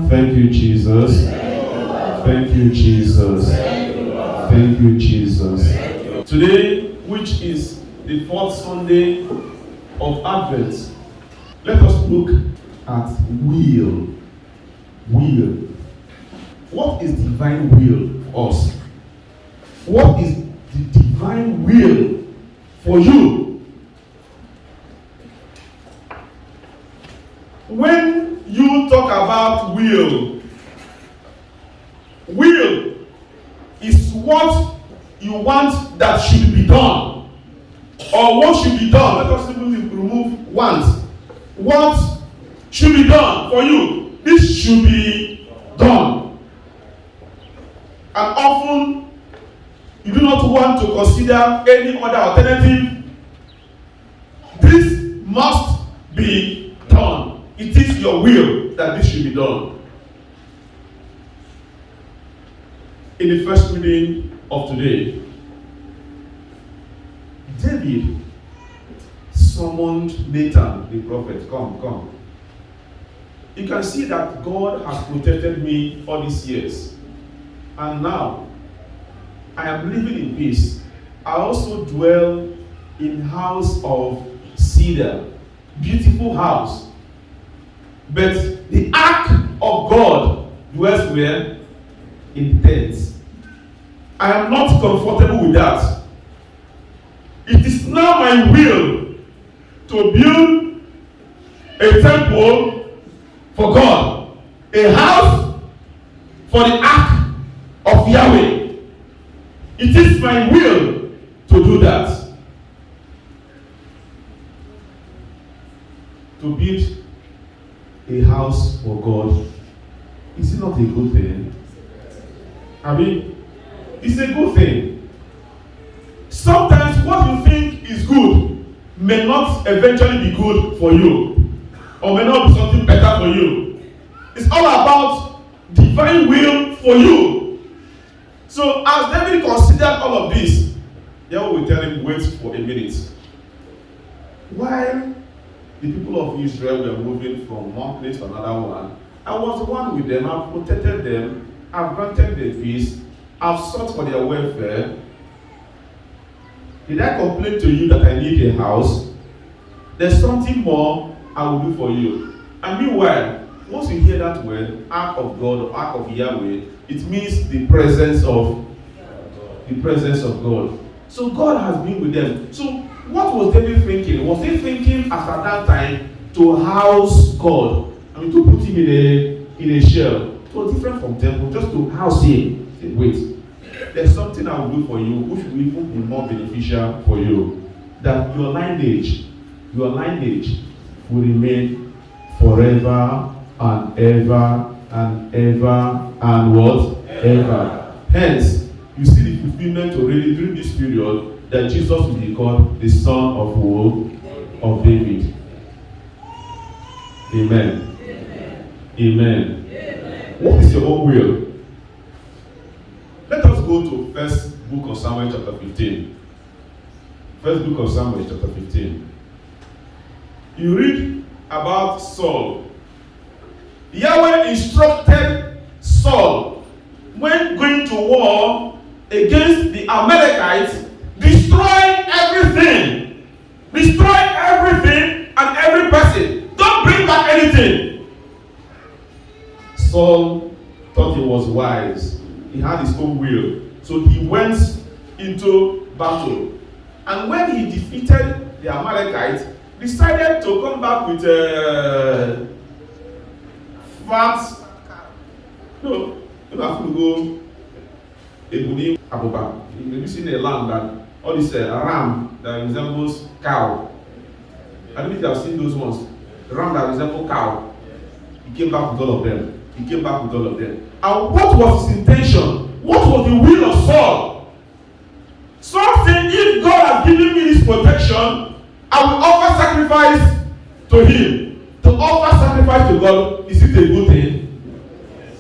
Thank you, Jesus. Thank you, Jesus. Thank you, Jesus. Today, which is the fourth Sunday of Advent, let us look at will. Will. What is divine will for us? What is the divine will for you? When you talk about will is what you want that should be done, or what should be done. Let us simply remove want. What should be done for you? This should be done. And often you do not want to consider any other alternative. This must be done. It is your will that this should be done. In the first reading of today, David summoned Nathan the prophet. Come. You can see that God has protected me all these years. And now, I am living in peace. I also dwell in house of cedar. Beautiful house. But the ark of God dwells where? In tents. I am not comfortable with that. It is now my will to build a temple for God, a house for the ark of Yahweh. It is my will to do that. To build a house for God, is it not a good thing? I mean, it's a good thing. Sometimes what you think is good may not eventually be good for you, or may not be something better for you. It's all about divine will for you. So as David considered all of this, Yahweh will tell him, wait for a minute. While the people of Israel were moving from one place to another one, I was the one with them. I've protected them. I've granted their peace. I've sought for their welfare. Did I complain to you that I need a house? There's something more I will do for you. And meanwhile, once you hear that word, ark of God or ark of Yahweh, it means the presence of God. So God has been with them. So what was David thinking? Was he thinking at that time to house God? I mean, to put him in a shell. It was different from temple, just to house him. Say, wait, there's something I will do for you which will even be more beneficial for you. That your lineage will remain forever and ever and ever and what? Ever. Hence, you see the fulfillment already during this period that Jesus will be called the son of who? Of David. Amen. Amen. What is your own will? Let us go to first book of Samuel chapter 15. First book of Samuel chapter 15. You read about Saul. Yahweh instructed Saul when going to war against the Amalekites, destroy everything. Destroy everything and every person. Don't bring back anything. Saul thought he was wise. He had his own will. So he went into battle. And when he defeated the Amalekites, decided to come back with fat. No, you have to go. Ebuni Abuba. You've seen a lamb that, all this ram that resembles cow. I don't know if you have seen those ones. The ram that resembles cow. He came back with all of them. And what was his intention? What was the will of Saul? Saul said, if God has given me this protection, I will offer sacrifice to him. To offer sacrifice to God, is it a good thing? Yes.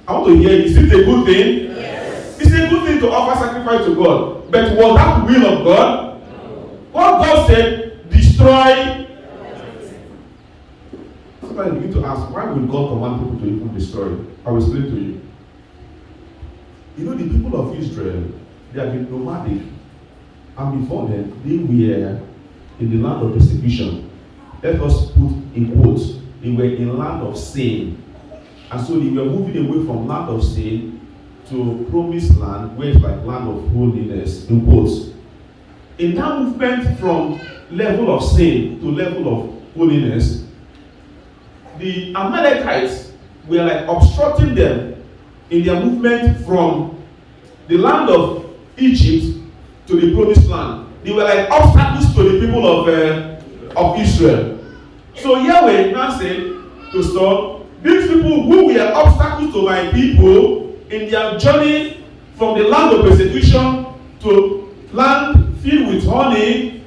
I want to hear, is it a good thing? Yes. It's a good thing to offer sacrifice to God. But was that the will of God? No. What God said, destroy. sometimes you begin to ask, why will God command people to even destroy? I will explain to you. You know, the people of Israel, they have been nomadic. And before them, they were in the land of persecution. Let us put in quotes, they were in land of sin. And so they were moving away from land of sin to promised land, where it's like land of holiness, in quotes. In that movement from level of sin to level of holiness, the Amalekites were like obstructing them in their movement from the land of Egypt to the promised land. They were like obstacles to the people of Israel. So Yahweh now said to Saul, these people who were obstacles to my people in their journey from the land of persecution to land filled with honey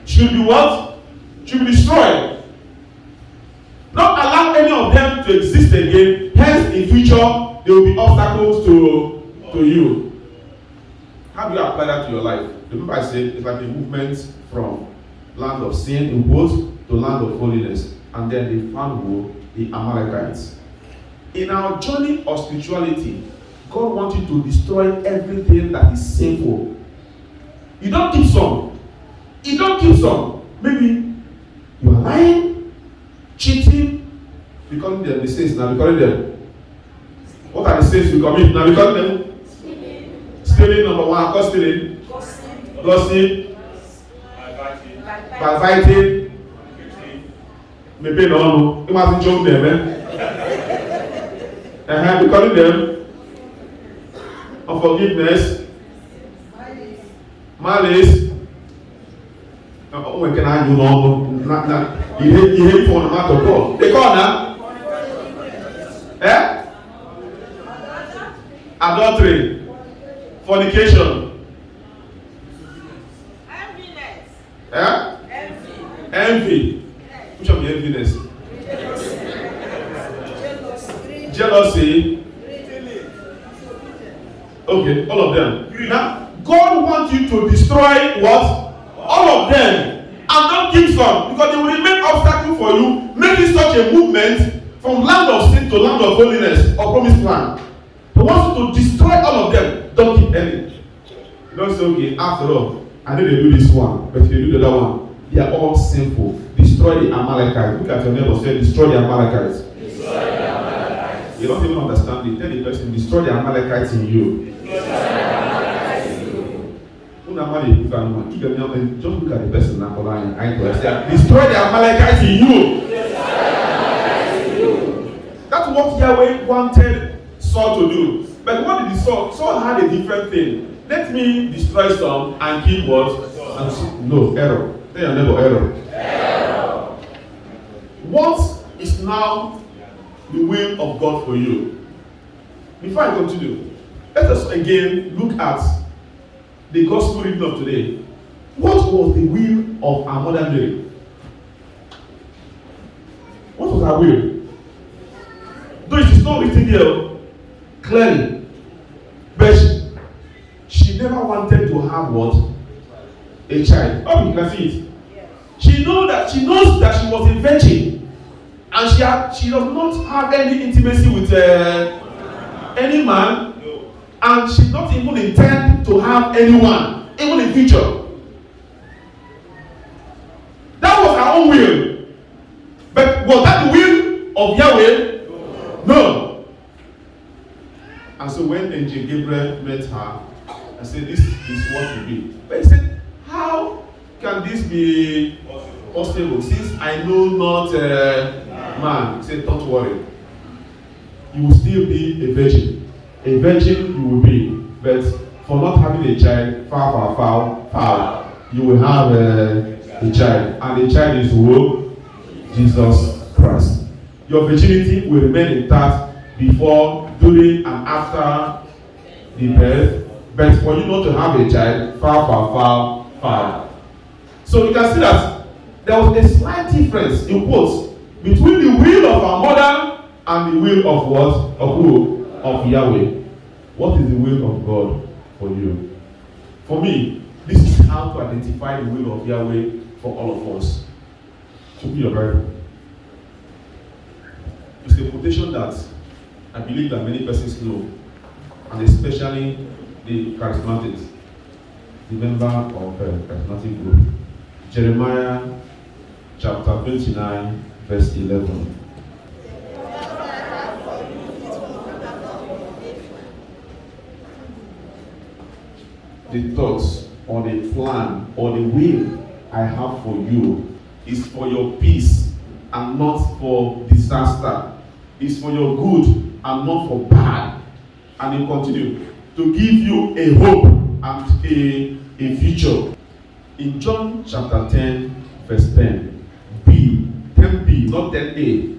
should be what? Should be destroyed. Not allow any of them to exist again. Hence, in future, there will be obstacles to you. How do you apply that to your life? Remember I said it's like a movement from land of sin in quotes to land of holiness. And then they found who? The Amalekites. In our journey of spirituality, God wants you to destroy everything that is sinful. You don't keep some. You don't keep some. Maybe you are lying, cheating, becoming them the sins now, becoming them. What are the sins you commit now? Becoming them. Stealing, number one, cause stealing. Gossip. Backbiting. Maybe no. It wasn't joke them, becoming them. Unforgiveness. Malice. Oh, can I do no? You hate for the matter of God. They call now. Adultery. Fornication. Envy. Which of the enviness? Jealousy. Okay, all of them. Now, God wants you to destroy what? All of them. And don't keep some, because they will remain obstacle for you, making such a movement from land of sin to land of holiness or promised land. He wants you to destroy all of them. Don't keep any. You don't say, okay, after all, I know they do this one, but if they do the other one, they are all sinful. Destroy the Amalekites. Look at your neighbor, say, destroy the Amalekites. Destroy the Amalekites. You don't even understand it. Tell the person, destroy the Amalekites in you. Destroy the Amalekites in you. Just look at the person now, destroy the Amalekites in you. Destroy the Amalekites in you. That's what Yahweh wanted Saul to do. But what did Saul? Saul had a different thing. Let me destroy some and keep what? No, error. Tell your neighbor, error. What is now the will of God for you? Before I continue, let us again look at the gospel reading of today. What was the will of our mother Mary? What was her will? Though it is not written here clearly, but she never wanted to have what? A child. Oh, you can see it. She knows that she was a virgin, and she does not have any intimacy with any man, and she does not even intend to have anyone, even in future. That was her own will. But was that the will of Yahweh? No. And so when Angel Gabriel met her and said, this is what you be. But he said, how can this be possible since I know not man? He said, don't worry. You will still be a virgin. A virgin you will be. But for not having a child, far, you will have a child. And the child is who? Jesus Christ. Your virginity will remain intact before, during, and after the birth. But for you not to have a child, far. So you can see that there was a slight difference in quotes between the will of our mother and the will of what? Of who? Of Yahweh. What is the will of God for you? For me, this is how to identify the will of Yahweh for all of us. Open your Bible. It's a quotation that I believe that many persons know, and especially the charismatics, the member of the charismatic group. Jeremiah chapter 29, verse 11. The thoughts or the plan or the will I have for you is for your peace and not for disaster. It's for your good and not for bad. And he continued to give you a hope and a future. In John chapter 10, verse 10, B, 10b, not 10a,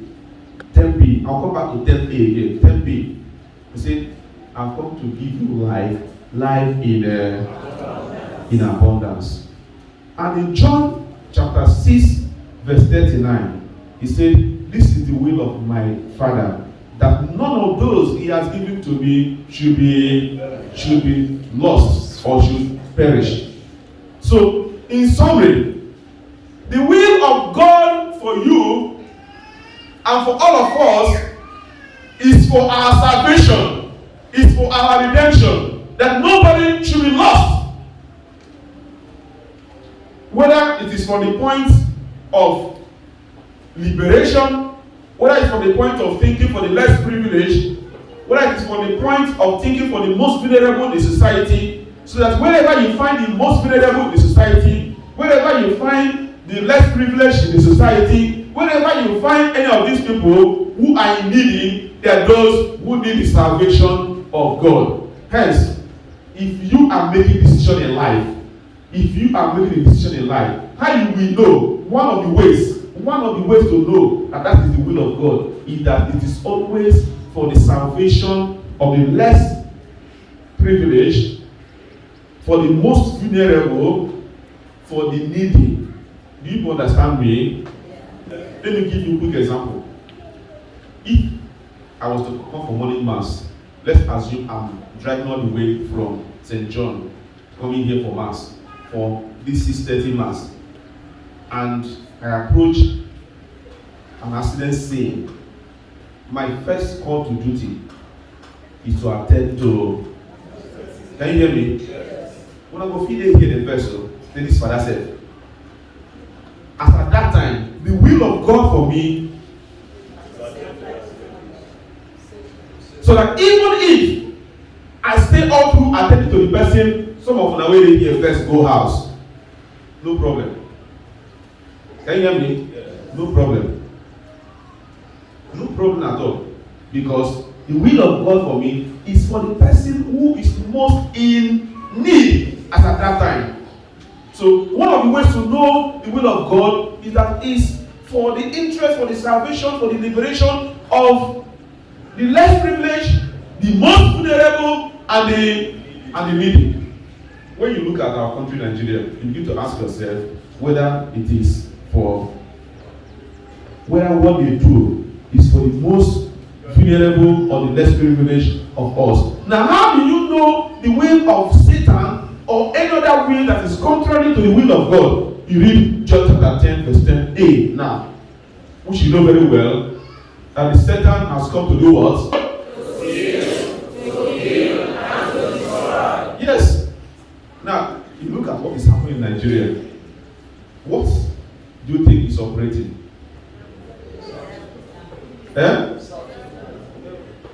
10b. I'll come back to 10a again. 10b. He said, I've come to give you life in abundance. And in John chapter 6, verse 39, he said, this is the will of my Father, that none of those he has given to me should be lost or should perish. So, in summary, the will of God for you and for all of us is for our salvation, is for our redemption, that nobody should be lost. Whether it is from the point of liberation, whether it's from the point of thinking for the less privileged, whether it is from the point of thinking for the most vulnerable in the society, so that wherever you find the most vulnerable in the society, wherever you find the less privileged in the society, wherever you find any of these people who are in need, they are those who need the salvation of God. Hence, if you are making a decision in life, how you will know, one of the ways to know that is the will of God is that it is always for the salvation of the less privileged, for the most vulnerable, for the needy. Do you understand me? Let me give you a quick example. If I was to come for morning mass, let's assume I'm driving all the way from St. John, coming here for mass, for this 6:30 mass, and I approach an accident scene. My first call to duty is to attend to. Can you hear me? Yes. When I go feed here the vessel, then this father said, as at that time, the will of God for me, so that even if I stay all through attending to the person, some of the way they hear first go house, no problem. Can you hear me? Yes. No problem. No problem at all. Because the will of God for me is for the person who is most in need at that time. So one of the ways to know the will of God is that it's for the interest, for the salvation, for the liberation of the less privileged, the most vulnerable, and the needy. When you look at our country, Nigeria, you begin to ask yourself whether it is for, whether what they do is for the most vulnerable or the less privileged of us. Now, how do you know the will of Satan or any other will that is contrary to the will of God? You read John chapter 10, verse 10a now, which you know very well, that the Satan has come to do what? To steal, and to destroy. Yes. Now, you look at what is happening in Nigeria. What do you think is operating?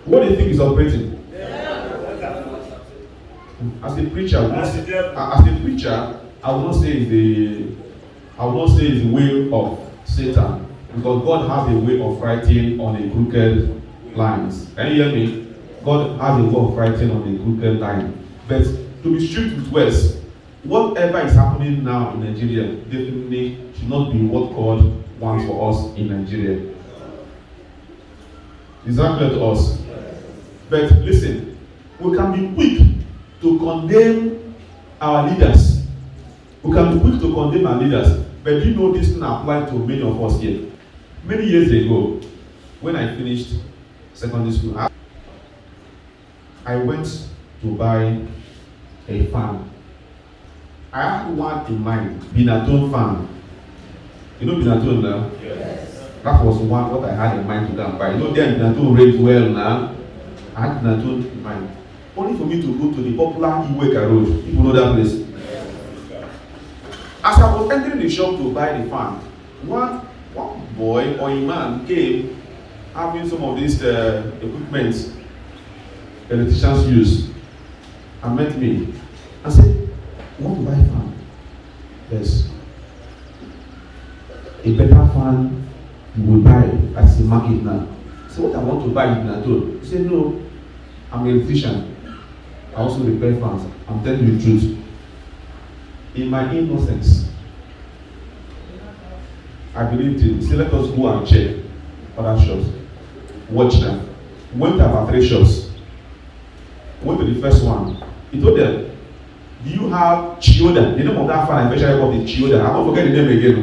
What do you think is operating? As a preacher, I will not say it's the will of Satan, because God has a way of writing on a crooked lines. Can you hear me? God has a way of writing on a crooked line. But to be strict with words, whatever is happening now in Nigeria definitely should not be what God wants for us in Nigeria. Is that clear to us? But listen, we can be quick to condemn our leaders. We can be quick to condemn our leaders. But you know this thing applies to many of us here. Many years ago, when I finished secondary school, I went to buy a fan. I had one in mind, Binatone fan. You know Binatone now? Yes. That was what I had in mind to go and buy. You know, then Nato rate well now. I had Nato in mind. Only for me to go to the popular Iweka Road. People know that place. As I was entering the shop to buy the fan, one boy or a man came having some of these equipment electricians use and met me and said, "You want to buy a fan?" Yes. A better fan you will buy as a market now. So what I want to buy is Nato. He said, "No, I'm an electrician. I also repair fans. I'm telling you the truth." In my innocence, I believed him. He said, "Let us go and check other shops." Watch them. Went to about 3 shops. Went to the first one. He told them, "Do you have Chiyoda?" The name of that fan I eventually got is Chiyoda. I won't forget the name again.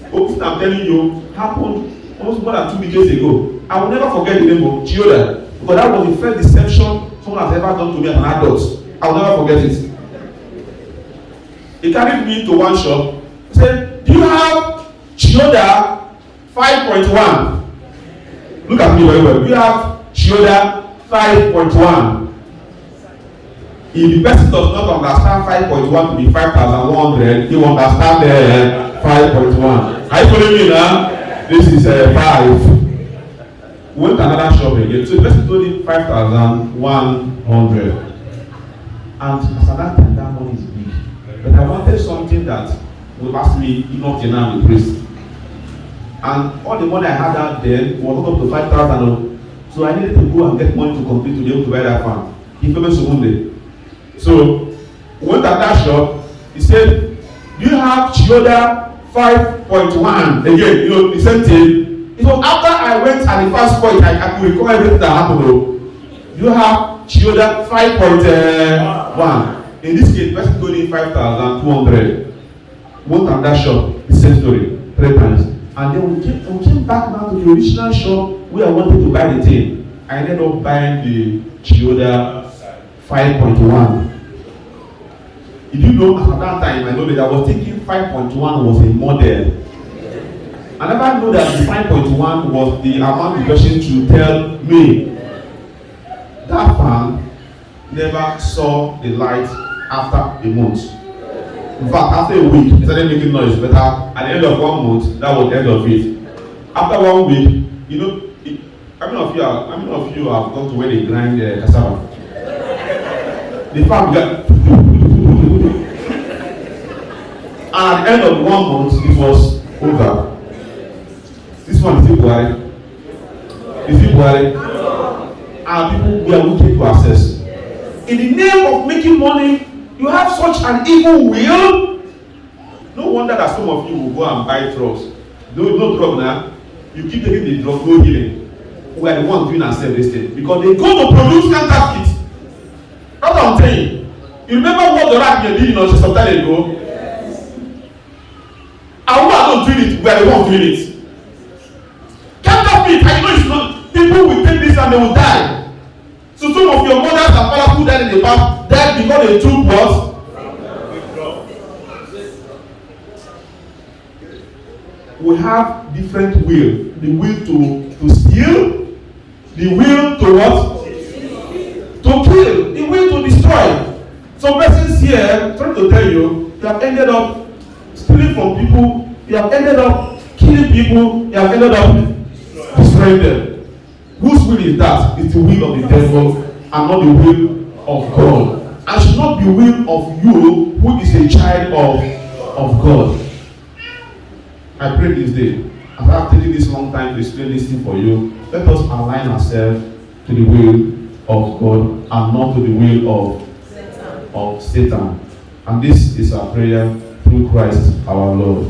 What I'm telling you happened almost more than 2 decades ago. I will never forget the name of Chiyoda, because that was the first deception someone has ever done to me as an adult. I will never forget it. He carried me to one shop. He said, "Do you have Chiyoda 5.1? Look at me very well. Do you have Chiyoda 5.1? If the person does not understand 5.1 to be 5,100, he will understand 5.1. Are you following me now? This is 5. Went to another shop again. So the person told him 5,100. And as at that time, that money is big. But I wanted something that would last me enough till now with praise. And all the money I had out then was not up to 5,000. So I needed to go and get money to complete to be able to buy that fan. He told me so one day. So we went at that shop. He said, "Do you have Chiyoda 5.1? Again, you know, the same thing. It was after I went at the first point, I could recall everything that happened. Do you have Chiyoda 5.1? In this case, the person told him 5,200. Went at that shop, the same story, 3 times. And then we came back now to the original shop where I wanted to buy the thing. I ended up buying the Chiyoda 5.1. If you know, at that time, I know that I was thinking 5.1 was a model. I never knew that the 5.1 was the amount the person to tell me. That fan never saw the light after a month. In fact, after a week, it started making noise. But at the end of 1 month, that was the end of it. After 1 week, you know, how many of you have gone to where they grind cassava? The farm got. And at the end of 1 month, it was over. This one is it Buhari? Is it Buhari? And people we are looking to access. In the name of making money, you have such an evil will. No wonder that some of you will go and buy drugs. No drug now. You keep taking the drug, no healing. We are the ones doing and sell this thing. Because they go to produce counterfeit. That's what I'm saying. You remember what the rat did in us some time ago? Yes. And who are not doing it? We are the ones doing it. Counterfeit, I know it's not. People will take this and they will die. So some of your mothers and fathers who died in the past died because they took what? We have different will. The will to steal, the will to what? To kill, the will to destroy. Some persons here trying to tell you, they have ended up stealing from people, they have ended up killing people, they have ended up destroying them. Whose will is that? It's the will of the devil and not the will of God. And should not be the will of you who is a child of God. I pray this day, as I have taken this long time to explain this thing for you, let us align ourselves to the will of God and not to the will of Satan. And this is our prayer through Christ our Lord.